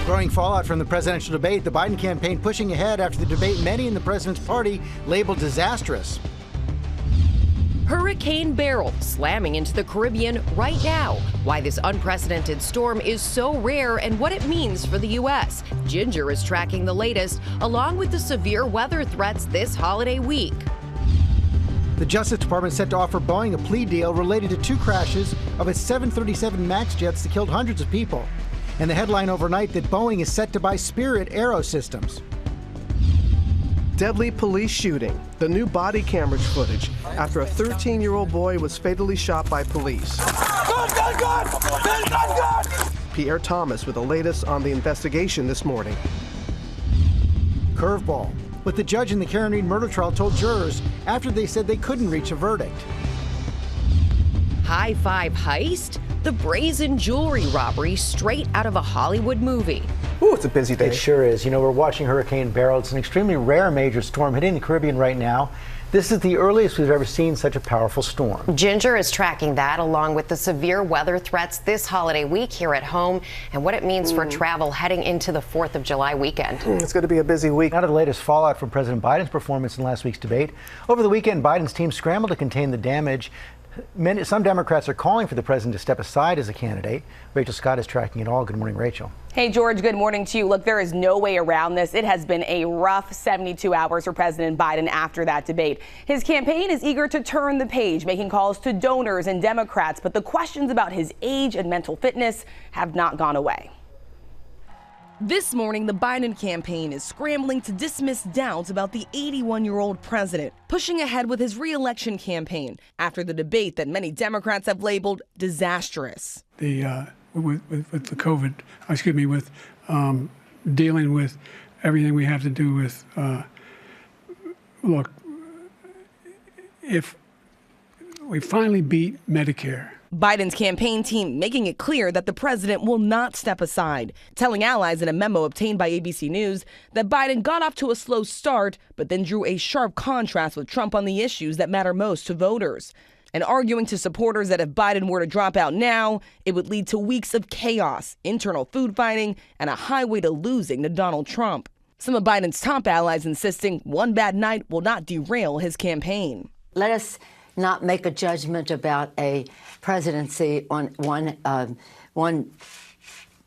Growing fallout from the presidential debate, the Biden campaign pushing ahead after the debate many in the president's party labeled disastrous. Hurricane Beryl slamming into the Caribbean right now. Why this unprecedented storm is so rare and what it means for the U.S. Ginger is tracking the latest, along with the severe weather threats this holiday week. The Justice Department set to offer Boeing a plea deal related to 2 crashes of its 737 MAX jets that killed hundreds of people. And the headline overnight that Boeing is set to buy Spirit Aero Systems. Deadly police shooting, the new body camera footage after a 13-year-old boy was fatally shot by police. Pierre Thomas with the latest on the investigation this morning. Curveball. What the judge in the Karen Reed murder trial told jurors after they said they couldn't reach a verdict. High five heist? The brazen jewelry robbery straight out of a Hollywood movie. Ooh, it's a busy day. It sure is. You know, we're watching Hurricane Beryl. It's an extremely rare major storm hitting the Caribbean right now. This is the earliest we've ever seen such a powerful storm. Ginger is tracking that along with the severe weather threats this holiday week here at home and what it means for travel heading into the 4th of July weekend. It's going to be a busy week. Now to the latest fallout from President Biden's performance in last week's debate. Over the weekend, Biden's team scrambled to contain the damage. Some Democrats are calling for the president to step aside as a candidate. Rachel Scott is tracking it all. Good morning, Rachel. Hey, George, good morning to you. Look, there is no way around this. It has been a rough 72 hours for President Biden after that debate. His campaign is eager to turn the page, making calls to donors and Democrats, but the questions about his age and mental fitness have not gone away. This morning, the Biden campaign is scrambling to dismiss doubts about the 81-year-old president, pushing ahead with his re-election campaign after the debate that many Democrats have labeled disastrous. With the COVID, with dealing with everything we have to do with, look, if we finally beat Medicare. Biden's campaign team making it clear that the president will not step aside, telling allies in a memo obtained by ABC News that Biden got off to a slow start, but then drew a sharp contrast with Trump on the issues that matter most to voters, and arguing to supporters that if Biden were to drop out now, it would lead to weeks of chaos, internal food fighting, and a highway to losing to Donald Trump. Some of Biden's top allies insisting one bad night will not derail his campaign. Let us not make a judgment about a presidency on one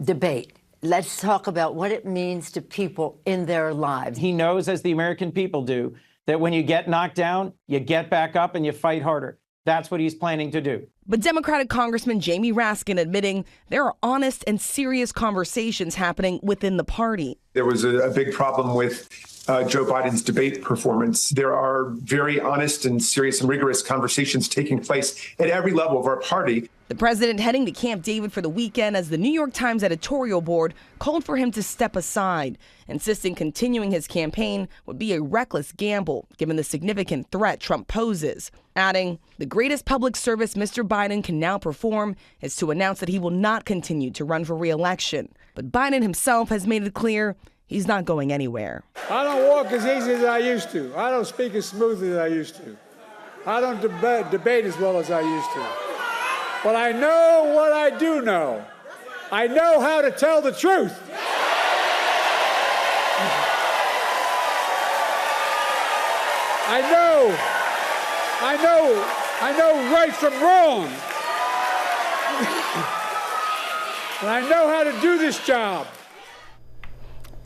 debate. Let's talk about what it means to people in their lives. He knows, as the American people do, that when you get knocked down, you get back up and you fight harder. That's what he's planning to do. But Democratic Congressman Jamie Raskin admitting there are honest and serious conversations happening within the party. There was a big problem with Joe Biden's debate performance. There are very honest and serious and rigorous conversations taking place at every level of our party. The president heading to Camp David for the weekend as the New York Times editorial board called for him to step aside, insisting continuing his campaign would be a reckless gamble given the significant threat Trump poses, adding, the greatest public service Mr. Biden can now perform is to announce that he will not continue to run for re-election. But Biden himself has made it clear he's not going anywhere. I don't walk as easy as I used to. I don't speak as smoothly as I used to. I don't debate as well as I used to. But I know what I do know. I know how to tell the truth. I know right from wrong. And I know how to do this job.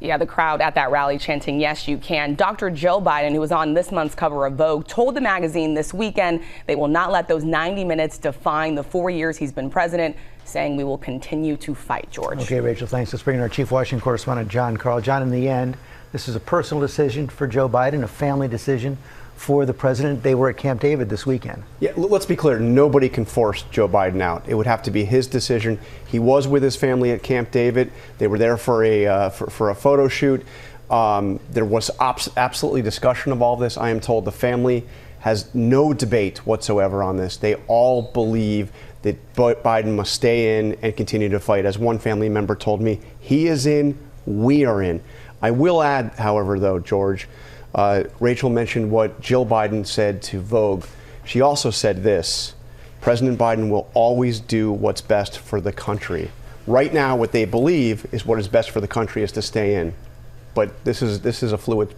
Yeah, the crowd at that rally chanting, yes, you can. Dr. Joe Biden, who was on this month's cover of Vogue, told the magazine this weekend they will not let those 90 minutes define the 4 years he's been president, saying we will continue to fight, George. Okay, Rachel, thanks. Let's bring in our chief Washington correspondent, John Carl. John, in the end, this is a personal decision for Joe Biden, a family decision for the president. They were at Camp David this weekend. Yeah, let's be clear. Nobody can force Joe Biden out. It would have to be his decision. He was with his family at Camp David. They were there for a photo shoot. There was absolutely discussion of all this. I am told the family has no debate whatsoever on this. They all believe that Biden must stay in and continue to fight. As one family member told me, he is in, we are in. I will add, however, though, George, Rachel mentioned what Jill Biden said to Vogue. She also said this: President Biden will always do what's best for the country. Right now, what they believe is what is best for the country is to stay in. But this is a fluid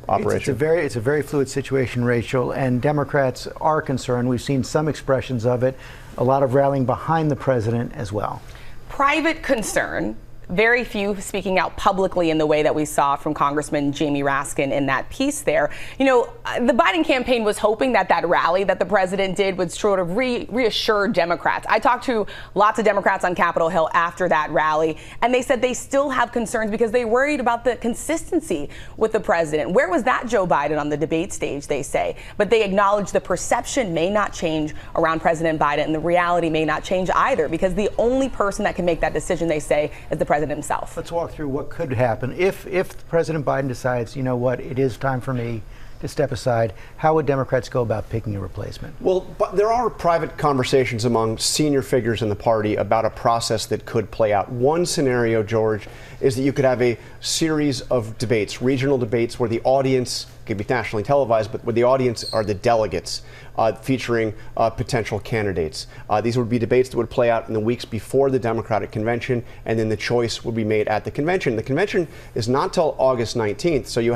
operation. It's a very fluid situation, Rachel, and Democrats are concerned. We've seen some expressions of it, a lot of rallying behind the president as well. Private concern. Very few speaking out publicly in the way that we saw from Congressman Jamie Raskin in that piece there. You know, the Biden campaign was hoping that that rally that the president did would sort of reassure Democrats. I talked to lots of Democrats on Capitol Hill after that rally, and they said they still have concerns because they worried about the consistency with the president. Where was that Joe Biden on the debate stage, they say? But they acknowledge the perception may not change around President Biden, and the reality may not change either, because the only person that can make that decision, they say, is the president himself. Let's walk through what could happen if President Biden decides, you know what, it is time for me to step aside. How would Democrats go about picking a replacement? Well, but there are private conversations among senior figures in the party about a process that could play out. One scenario, George, is that you could have a series of debates, regional debates, where the audience could be nationally televised, but where the audience are the delegates featuring potential candidates. These would be debates that would play out in the weeks before the Democratic convention, and then the choice would be made at the convention. The convention is not till August 19th, so you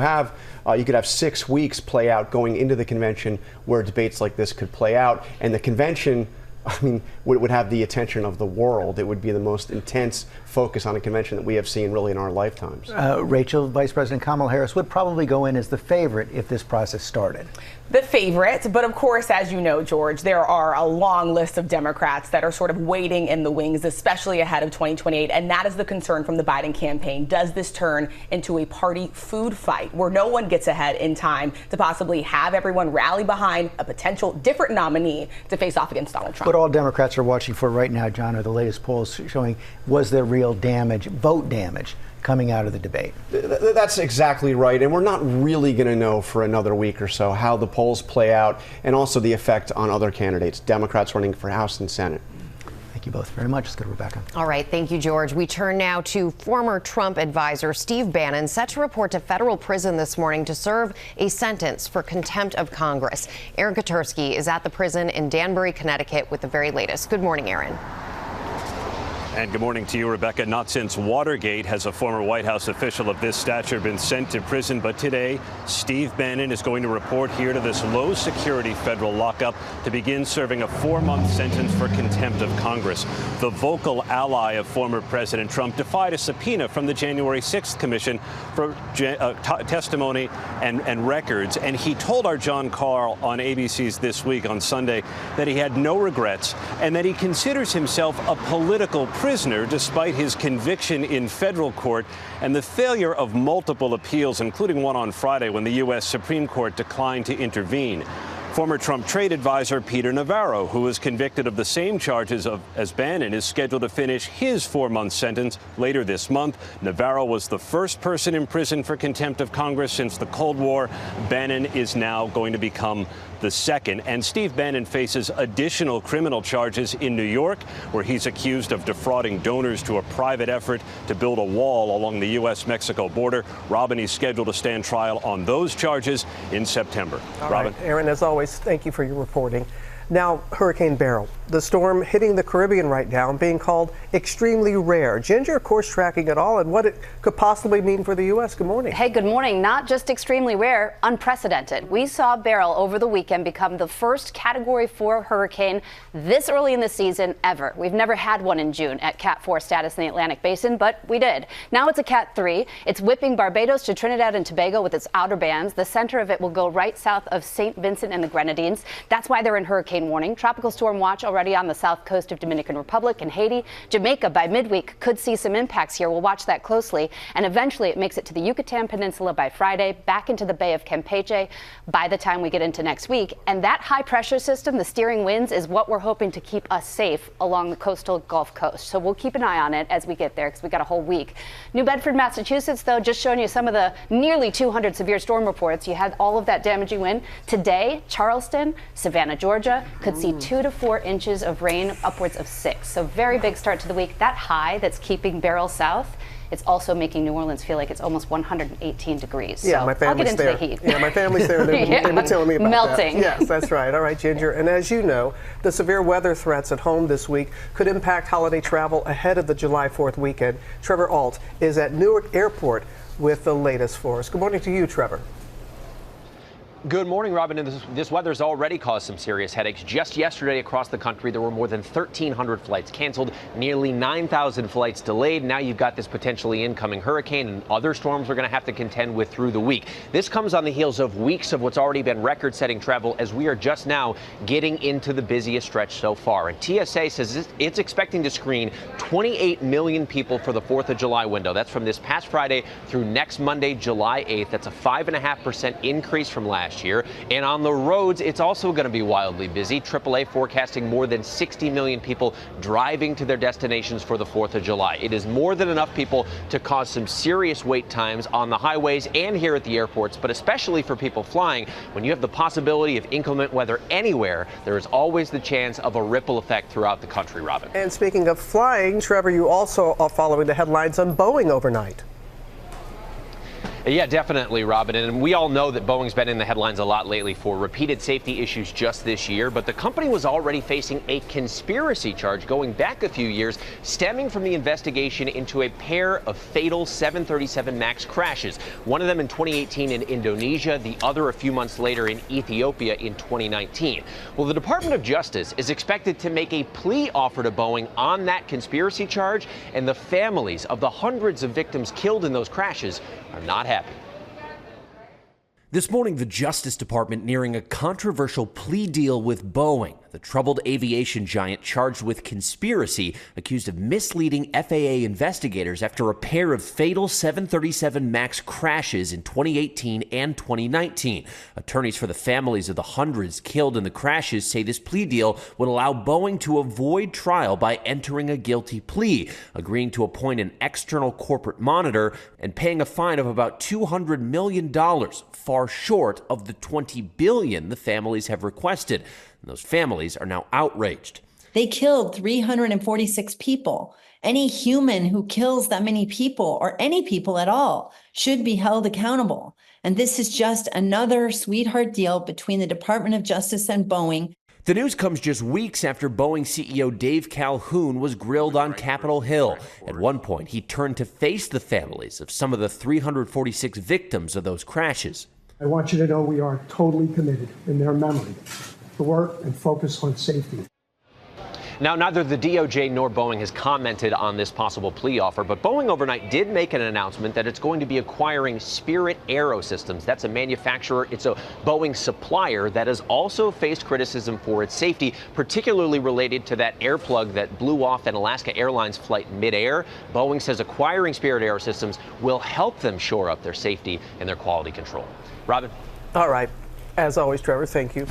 could have 6 weeks play out going into the convention where debates like this could play out, and the convention, I mean, would have the attention of the world. It would be the most intense focus on a convention that we have seen really in our lifetimes. Rachel, Vice President Kamala Harris would probably go in as the favorite if this process started. The favorite, but of course, as you know, George, there are a long list of Democrats that are sort of waiting in the wings, especially ahead of 2028, and that is the concern from the Biden campaign. Does this turn into a party food fight where no one gets ahead in time to possibly have everyone rally behind a potential different nominee to face off against Donald Trump? What all Democrats are watching for right now, John, are the latest polls showing was there real damage, vote damage, coming out of the debate. That's exactly right. And we're not really going to know for another week or so how the polls play out and also the effect on other candidates, Democrats running for House and Senate. Thank you both very much. Let's go to Rebecca. All right. Thank you, George. We turn now to former Trump advisor Steve Bannon, set to report to federal prison this morning to serve a sentence for contempt of Congress. Aaron Katersky is at the prison in Danbury, Connecticut with the very latest. Good morning, Aaron. And good morning to you, Rebecca. Not since Watergate has a former White House official of this stature been sent to prison. But today, Steve Bannon is going to report here to this low security federal lockup to begin serving a 4-month sentence for contempt of Congress. The vocal ally of former President Trump defied a subpoena from the January 6th Commission for testimony and records. And he told our John Carl on ABC's This Week on Sunday that he had no regrets and that he considers himself a political prisoner despite his conviction in federal court and the failure of multiple appeals, including one on Friday when the U.S. Supreme Court declined to intervene. Former Trump trade advisor Peter Navarro, who was convicted of the same charges as Bannon, is scheduled to finish his 4-month sentence later this month. Navarro was the first person in prison for contempt of Congress since the Cold War. Bannon is now going to become the second. And Steve Bannon faces additional criminal charges in New York, where he's accused of defrauding donors to a private effort to build a wall along the U.S.-Mexico border. Robin, he's scheduled to stand trial on those charges in September. Robin. Right, Aaron, as always, thank you for your reporting. Now, Hurricane Beryl, the storm hitting the Caribbean right now, being called extremely rare. Ginger, of course, tracking it all and what it could possibly mean for the U.S. Good morning. Hey, good morning. Not just extremely rare, unprecedented. We saw Beryl over the weekend become the first Category 4 hurricane this early in the season ever. We've never had one in June at Cat 4 status in the Atlantic Basin, but we did. Now it's a Cat 3. It's whipping Barbados to Trinidad and Tobago with its outer bands. The center of it will go right south of St. Vincent and the Grenadines. That's why they're in hurricane warning. Tropical storm watch already on the south coast of Dominican Republic and Haiti. Jamaica by midweek could see some impacts here. We'll watch that closely. And eventually it makes it to the Yucatan Peninsula by Friday, back into the Bay of Campeche by the time we get into next week. And that high pressure system, the steering winds, is what we're hoping to keep us safe along the coastal Gulf Coast. So we'll keep an eye on it as we get there because we got a whole week. New Bedford, Massachusetts, though, just showing you some of the nearly 200 severe storm reports. You had all of that damaging wind. Today, Charleston, Savannah, Georgia, area could see 2 to 4 inches of rain, upwards of 6. So very big start to the week. That high that's keeping Beryl south, it's also making New Orleans feel like it's almost 118 degrees. Yeah, so my family's I'll get into there. the heat. Yeah, my family's there. They've been telling me about melting. that. Yes, that's right. All right, Ginger. And as you know, the severe weather threats at home this week could impact holiday travel ahead of the July 4th weekend. Trevor Ault is at Newark Airport with the latest for us. Good morning to you, Trevor. Good morning, Robin. And this weather's already caused some serious headaches. Just yesterday across the country, there were more than 1,300 flights canceled, nearly 9,000 flights delayed. Now you've got this potentially incoming hurricane and other storms we're going to have to contend with through the week. This comes on the heels of weeks of what's already been record-setting travel as we are just now getting into the busiest stretch so far. And TSA says it's expecting to screen 28 million people for the 4th of July window. That's from this past Friday through next Monday, July 8th. That's a 5.5% increase from last year. And on the roads, it's also going to be wildly busy. AAA forecasting more than 60 million people driving to their destinations for the 4th of July. It is more than enough people to cause some serious wait times on the highways and here at the airports, but especially for people flying. When you have the possibility of inclement weather anywhere, there is always the chance of a ripple effect throughout the country, Robin. And speaking of flying, Trevor, you also are following the headlines on Boeing overnight. Yeah, definitely, Robin. And we all know that Boeing's been in the headlines a lot lately for repeated safety issues just this year. But the company was already facing a conspiracy charge going back a few years, stemming from the investigation into a pair of fatal 737 MAX crashes. One of them in 2018 in Indonesia, the other a few months later in Ethiopia in 2019. Well, the Department of Justice is expected to make a plea offer to Boeing on that conspiracy charge, and the families of the hundreds of victims killed in those crashes are not happy. This morning, the Justice Department nearing a controversial plea deal with Boeing, the troubled aviation giant charged with conspiracy, accused of misleading FAA investigators after a pair of fatal 737 MAX crashes in 2018 and 2019. Attorneys for the families of the hundreds killed in the crashes say this plea deal would allow Boeing to avoid trial by entering a guilty plea, agreeing to appoint an external corporate monitor and paying a fine of about $200 million, far short of the $20 billion the families have requested. And those families are now outraged. They killed 346 people. Any human who kills that many people, or any people at all, should be held accountable. And this is just another sweetheart deal between the Department of Justice and Boeing. The news comes just weeks after Boeing CEO Dave Calhoun was grilled on Capitol Hill. At one point, he turned to face the families of some of the 346 victims of those crashes. I want you to know we are totally committed in their memory to work and focus on safety. Now, neither the DOJ nor Boeing has commented on this possible plea offer, but Boeing overnight did make an announcement that it's going to be acquiring Spirit Aerosystems. That's a manufacturer. It's a Boeing supplier that has also faced criticism for its safety, particularly related to that air plug that blew off an Alaska Airlines flight midair. Boeing says acquiring Spirit Aerosystems will help them shore up their safety and their quality control. Robin? All right. As always, Trevor, thank you.